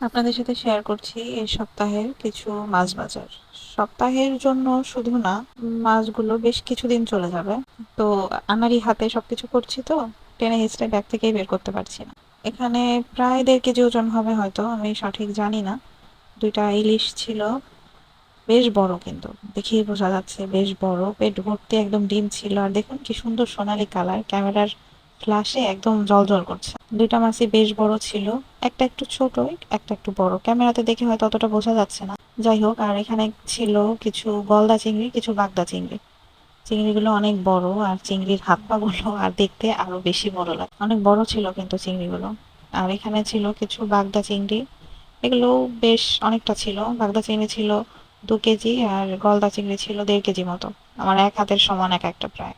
আপনাদের সাথে শেয়ার করছি এই সপ্তাহের কিছু মাছ বাজার। সপ্তাহের জন্য শুধু না, মাছগুলো বেশ কিছুদিন চলে যাবে। তো আনাড়ি হাতে সবকিছু করছি, তো টেনে হিস্ট্রি ব্যাগ থেকেই বের করতে পারছি না। এখানে প্রায় 1.5 কেজি ওজন হবে হয়তো, আমি সঠিক জানি না। 2টা ইলিশ ছিল, বেশ বড়, কিন্তু দেখেই বোঝা যাচ্ছে বেশ বড়। পেট ভর্তি একদম ডিম ছিল, আর দেখুন কি সুন্দর সোনালী কালার, ক্যামেরার ফ্ল্যাশে একদম জলজল করছে। 2টা মাছই বেশ বড় ছিল, একটা একটু ছোট, একটা একটু বড়। ক্যামেরাতে দেখে হয়তো অতটা বোঝা যাচ্ছে না। যাই হোক, আর এখানে ছিল কিছু গলদা চিংড়ি, কিছু বাগদা চিংড়ি। চিংড়িগুলো অনেক বড়, আর চিংড়ির হাত পা গুলো আর দেখতে আরো বেশি বড় লাগে, অনেক বড় ছিল কিন্তু চিংড়িগুলো। আর এখানে ছিল কিছু বাগদা চিংড়ি, এগুলো বেশ অনেকটা ছিল। বাগদা চিংড়ি ছিল 2 কেজি, আর গলদা চিংড়ি ছিল 1.5 কেজি মতো। আমার এক হাতের সমান এক একটা প্রায়।